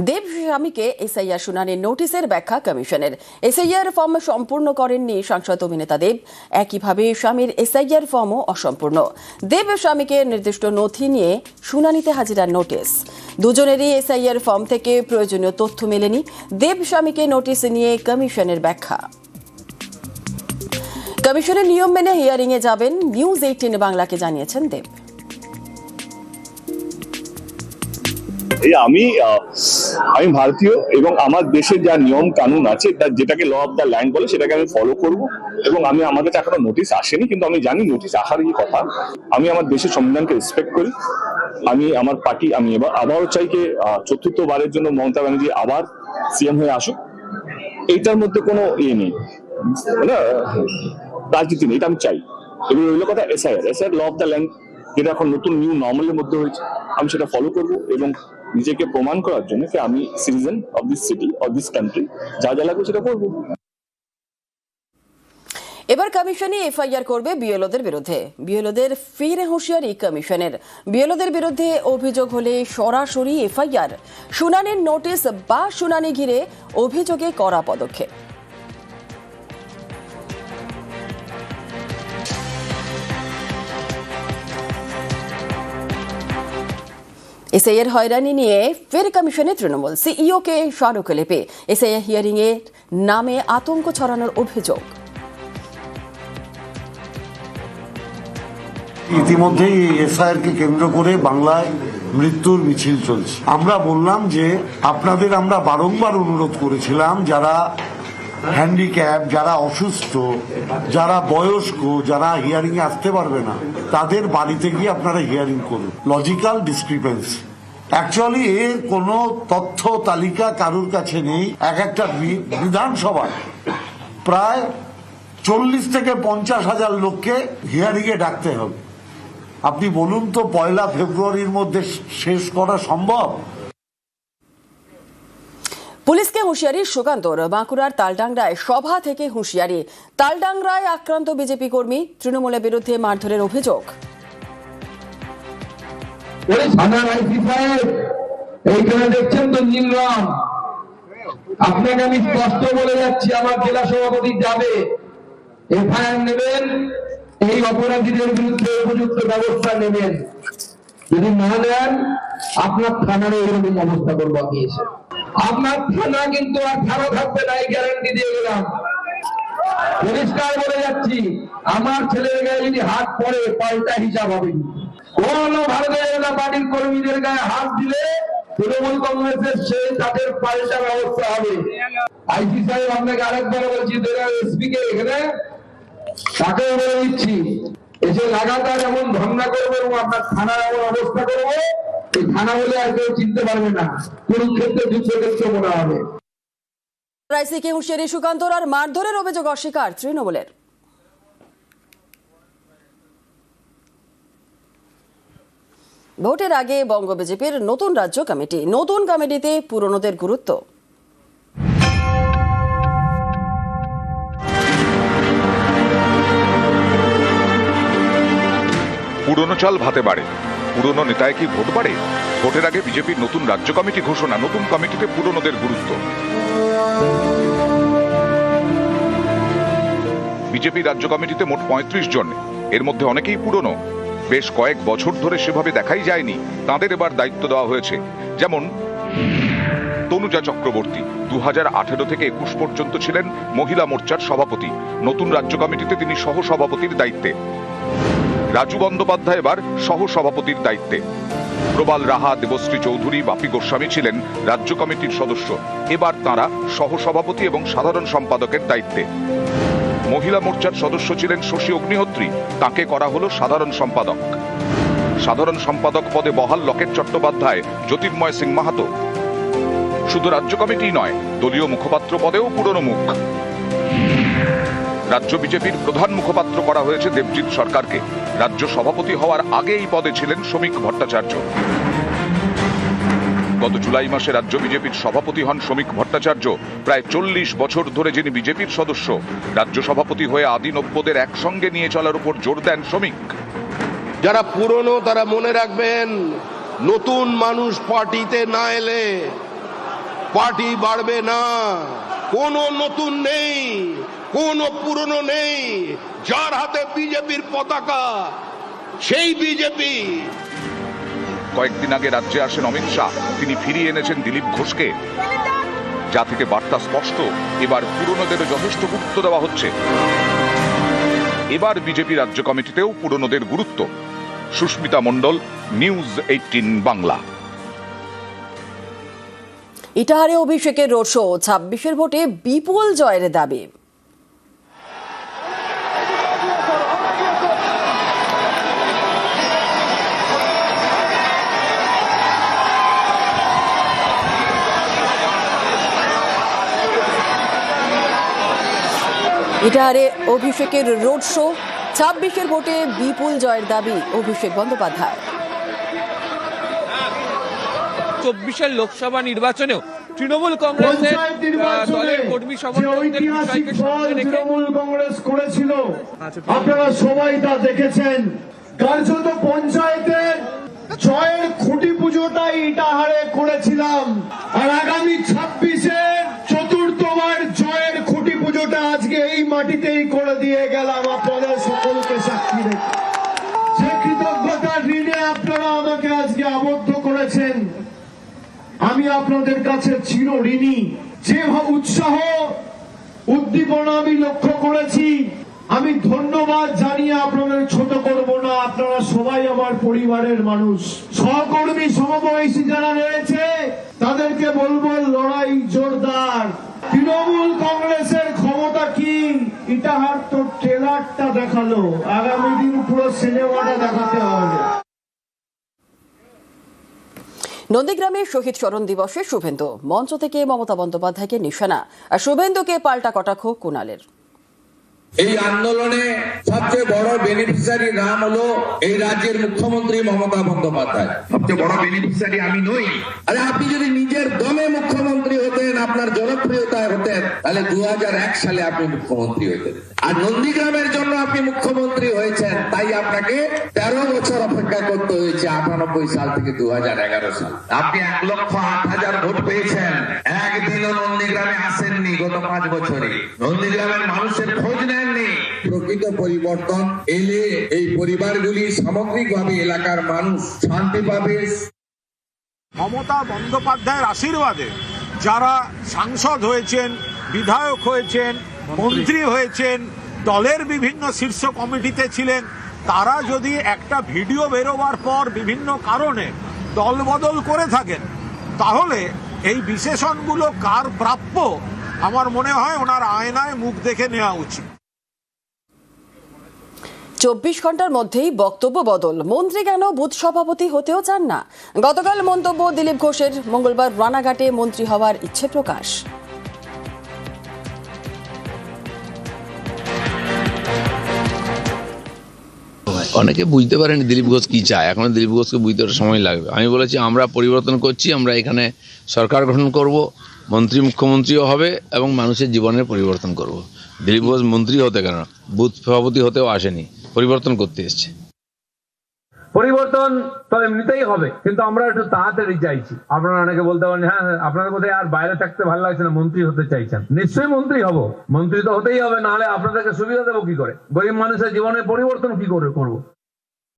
দেব স্বামীকে এসআইআর শুনানির নোটিশের ব্যাখ্যা কমিশনের। এসআইআর ফর্ম সম্পূর্ণ করেননি সাংসদ অভিনেতা দেব, একইভাবে স্বামীর এসআইআর ফর্মও অসম্পূর্ণ। দেব স্বামীকে নির্দিষ্ট নথি নিয়ে শুনানিতে হাজিরার নোটিশ। দুজনেরই এসআইআর ফর্ম থেকে প্রয়োজনীয় তথ্য মেলেনি। দেব স্বামীকে নোটিশ নিয়ে কমিশনের ব্যাখ্যা। কমিশনের নিয়ম মেনে হিয়ারিংয়ে যাবেন, নিউজ 18 বাংলাকে জানিয়েছেন দেব। আমি ভারতীয় এবং আমার দেশের যা নিয়ম কানুন আছে যেটাকে ল অফ দ্য ল্যান্ড বলে সেটাকে আমি ফলো করব এবং আমার কাছে এখনো নোটিশ আসেনি, কিন্তু আমি জানি নোটিশ আসার কি কথা। আমি আমার দেশের সংবিধানকে রেসপেক্ট করি। আমি আমার পার্টি আবারও চাইকে চতুর্থবারের জন্য মমতা ব্যানার্জি আবার সিএম হয়ে আসুক। এইটার মধ্যে কোনো নেই, মানে রাজনীতি নেই, এটা আমি চাই। এবং রইল কথা SIR law of the land, যেটা এখন নতুন নিউ নর্মালের মধ্যে হয়েছে, আমি সেটা ফলো করবো এবং নিজেকে প্রমাণ করার জন্য যে আমি citizen of this city of this country, যা যা লাগবে সেটা করবো। এবার কমিশনই এফআইআর করবে বিএলওদের বিরুদ্ধে। বিএলওদের ফিরে হুঁশিয়ারি কমিশনের। বিএলওদের বিরুদ্ধে অভিযোগ হলে সরাসরি এফআইআর, শুনানির নোটিশ বা শুনানি ঘিরে অভিযোগে কড়া পদক্ষেপ। এসআইআর হয়রানি নিয়ে ফের কমিশনে তৃণমূল সিইওকে স্মারকলিপি। এসআইআর হিয়ারিং এর নামে আতঙ্ক ছড়ানোর অভিযোগ। ইতিমধ্যেই এসআইআর কে কেন্দ্র করে বাংলায় মৃত্যুর মিছিল চলছে। আমরা বললাম যে আপনাদের আমরা বারংবার অনুরোধ করেছিলাম, যারা হ্যান্ডিক্যাপ, যারা অসুস্থ, যারা বয়স্ক, যারা হিয়ারিং এ আসতে পারবে না, তাদের বাড়িতে গিয়ে আপনারা হিয়ারিং করুন। লজিক্যাল ডিসক্রিপেন্সি, অ্যাকচুয়ালি এর কোনো তথ্য তালিকা কারোর কাছে নেই। একটা বিধানসভায় প্রায় 40 থেকে 50 হাজার লোককে হিয়ারিং এ ডাকতে হবে। আপনি বলুন তো 1 ফেব্রুয়ারির মধ্যে শেষ করা সম্ভব? পুলিশকে হুঁশিয়ারি সুকান্তর। বাঁকুড়ার তালডাংরায় সভা থেকে হুঁশিয়ারি। তালডাংরায় আক্রান্ত বিজেপি কর্মী, তৃণমূলের বিরুদ্ধে মারধরের অভিযোগ। এইখানে দেখছেন তো নীল রং, আপনাকে আমি স্পষ্ট বলে যাচ্ছি, আমার জেলা সভাপতি যাবে, এফআইআর নেবেন, এই অপরাধীদের বিরুদ্ধে উপযুক্ত ব্যবস্থা নেবেন। যদি না নেন আপনার থানার এরকম অবস্থা করবো আমি এসে। আপনার থানা কিন্তু আর ভালো থাকবে না, এই গ্যারান্টি দিয়ে গেলাম। পরিষ্কার বলে যাচ্ছি, আমার ছেলের গায়ে যদি হাত পড়ে পাল্টা হিসাব হবে। কোন ভারতীয় জনতা পার্টির কর্মীদের গায়ে হাত দিলে তৃণমূল কংগ্রেসের সেই তাদের পাল্টা ব্যবস্থা হবে। আইসি সাহেব আপনাকে আরেকবার বলছি, এসপি কে এখানে তাকে বলে দিচ্ছি, এসে লাগাতার এমন ধর্ণা করবো এবং আপনার থানার এমন অবস্থা করবো, এই থানা বলে আর কেউ চিনতে পারবে না, কুরুক্ষেত্রে যুদ্ধক্ষেত্র মনে হবে। রাইসিকে হুঁশিয়ারি সুকান্তর। আর মারধরের অভিযোগ অস্বীকার তৃণমূলের। ভোটের আগে বঙ্গ বিজেপির নতুন রাজ্য কমিটি। নতুন কমিটিতে পুরনোদের গুরুত্ব। পুরনো চাল ভাতে বাড়ে, পুরনো নেতায় কি ভোট বাড়ে? ভোটের আগে বিজেপির নতুন রাজ্য কমিটি ঘোষণা। নতুন কমিটিতে পুরনোদের গুরুত্ব। বিজেপি রাজ্য কমিটিতে মোট 35 জন, এর মধ্যে অনেকেই পুরনো। বেশ কয়েক বছর ধরে সেভাবে দেখাই যায়নি, তাঁদের এবার দায়িত্ব দেওয়া হয়েছে। যেমন তনুজা চক্রবর্তী 2018 থেকে 21 পর্যন্ত ছিলেন মহিলা মোর্চার সভাপতি। নতুন রাজ্য কমিটিতে তিনি সহ সভাপতির দায়িত্বে। রাজু বন্দ্যোপাধ্যায় এবার সহ সভাপতির দায়িত্বে। প্রবাল রাহা, দেবশ্রী চৌধুরী, বাপি গোস্বামী ছিলেন রাজ্য কমিটির সদস্য, এবার তাঁরা সহ সভাপতি এবং সাধারণ সম্পাদকের দায়িত্বে। মহিলা মোর্চার সদস্য ছিলেন শশী অগ্নিহোত্রী, তাকে করা হলো সাধারণ সম্পাদক। সাধারণ সম্পাদক পদে বহাল লকেট চট্টোপাধ্যায়, জ্যোতির্ময় সিং মাহাতো। শুধু রাজ্য কমিটি নয়, দলীয় মুখপাত্র পদেও পুরনো মুখ। রাজ্য বিজেপির প্রধান মুখপাত্র করা হয়েছে দেবজিৎ সরকারকে। রাজ্য সভাপতি হওয়ার আগে এই পদে ছিলেন শ্রমিক ভট্টাচার্য। গত জুলাই মাসে রাজ্য বিজেপির সভাপতি হন শ্রমিক ভট্টাচার্য। প্রায় 40 বছর ধরে যিনি বিজেপির সদস্য। রাজ্য সভাপতি হয়ে আদি নব্যদের একসঙ্গে নিয়ে চলার উপর জোর দেন শ্রমিক। যারা পুরনো তারা মনে রাখবেন, নতুন মানুষ পার্টিতে না এলে পার্টি বাড়বে না। কোনো নতুন নেই, কোনো পুরনো নেই। যার হাতে বিজেপির পতাকা সেই বিজেপি। কয়েকদিন আগে রাজ্যে আসেন অমিত শাহ, তিনি ফিরিয়ে এনেছেন দিলীপ ঘোষকে, যা থেকে বার্তা স্পষ্ট, এবার পুরনোদেরও যথেষ্ট গুরুত্ব দেওয়া হচ্ছে। এবার বিজেপি রাজ্য কমিটিতেও পুরনোদের গুরুত্ব। সুস্মিতা মণ্ডল, নিউজ 18 বাংলা। ইটাহারে অভিষেকের রোড শো, 26-এর ভোটে বিপুল জয়ের দাবি। ইটাহারে অভিষেকের রোড শো, 26-এর ভোটে বিপুল জয়ের দাবি অভিষেক বন্দ্যোপাধ্যায়। 24-এর লোকসভা নির্বাচনেও তৃণমূল কংগ্রেসের দলের কর্মী সমর্থকদের বিষয়কে সামনে রেখে তৃণমূল কংগ্রেস করেছিল, আপনারা সবাই তা দেখেছেন। কার্যত পঞ্চায়েতের জয়ের খুঁটি পুজোটাই ইটাহারে করেছিলাম, আর আগামী 26-এর চতুর্থবার জয়ের খুঁটি পুজোটা আজকে এই মাটিতেই করে দিয়ে গেলাম আপনাদের সকলকে সাক্ষী রেখে। যে কৃতজ্ঞতার ঋণে আপনারা আমাকে আজকে আবদ্ধ করেছেন, আমি আপনাদের কাছে চিরঋণী। যে উৎসাহ উদ্দীপনা আমি লক্ষ্য করেছি, আমি ধন্যবাদ জানিয়ে আপনাদের ছোট করব না। আপনারা সবাই আমার পরিবারের মানুষ। সহকর্মী সমবয়সী যারা রয়েছে তাদেরকে বলবো, লড়াই জোরদার। তৃণমূল কংগ্রেসের ক্ষমতা কি, ইটাহার তো ট্রেলারটা দেখালো, আগামী দিন পুরো সিনেমাটা দেখাতে হবে। নন্দীগ্রামে শহীদ স্মরণ দিবসে শুভেন্দু, মঞ্চ থেকে মমতা বন্দ্যোপাধ্যায়কে নিশানা, আর শুভেন্দুকে পাল্টা কটাক্ষ কুণালের। এই আন্দোলনে সবচেয়ে বড় বেনিফিশিয়ারি নাম হলো এই রাজ্যের মুখ্যমন্ত্রী মমতা বন্দ্যোপাধ্যায়। সবচেয়ে বড় বেনিফিশিয়ারি আমি নই। আরে আপনি যদি নিজের দমে মুখ্যমন্ত্রী হতেন, আপনার জনপ্রিয়তায় হতেন, তাহলে 2001 সালে আপনি মুখ্যমন্ত্রী হতেন। আর নন্দীগ্রামের জন্য আপনি মুখ্যমন্ত্রী হয়েছেন, তাই আপনাকে 13 বছর অপেক্ষা করতে হয়েছে, 98 সাল থেকে 2011 সাল। আপনি 1,08,000 ভোট পেয়েছেন, একদিনও নন্দীগ্রামে আসেননি গত 5 বছরে। নন্দীগ্রামের মানুষের খোঁজ নেননি। প্রকৃত পরিবর্তন এলে এই পরিবারগুলি সামগ্রিকভাবে এলাকার মানুষ শান্তি পাবে। মমতা বন্দ্যোপাধ্যায়ের আশীর্বাদে যারা সাংসদ হয়েছেন, বিধায়ক হয়েছেন, মন্ত্রী হয়েছেন, দলের বিভিন্ন শীর্ষ কমিটিতে ছিলেন, তারা যদি একটা ভিডিও বেরোবার পর বিভিন্ন কারণে দলবদল করে থাকেন, তাহলে এই বিশেষণগুলো কার প্রাপ্য, আমার মনে হয় ওনার আয়নায় মুখ দেখে নেওয়া উচিত। 24 ঘন্টার মধ্যেই বক্তব্য বদল, মন্ত্রী কেন বুথ সভাপতি হতেও চান না। গতকাল মন্তব্য দিলীপ ঘোষের, মঙ্গলবার রানাঘাটে মন্ত্রী হওয়ার ইচ্ছে প্রকাশ। অনেকে বুঝতে পারেনি দিলীপ ঘোষ কি চায়, এখন দিলীপ ঘোষকে বুঝতে সময় লাগবে। আমি বলেছি আমরা পরিবর্তন করছি, আমরা এখানে সরকার গঠন করব, মন্ত্রী মুখ্যমন্ত্রীও হবে এবং মানুষের জীবনের পরিবর্তন করব। দিলীপ ঘোষ মন্ত্রী হতে কেন, বুথ সভাপতি হতেও আসেনি, পরিবর্তন করতে এসছে। পরিবর্তন তো এমনিতেই হবে, কিন্তু আমরা একটু তাড়াতাড়ি চাইছি। আপনারা অনেকে বলতে পারেন, হ্যাঁ আপনাদের বোধহয় আর বাইরে থাকতে ভালো লাগছে না, মন্ত্রী হতে চাইছেন। নিশ্চয়ই মন্ত্রী হব, মন্ত্রী তো হতেই হবে, নাহলে আপনাদেরকে সুবিধা দেবো কি করে? গরিব মানুষের জীবনে পরিবর্তন কি করে করবো?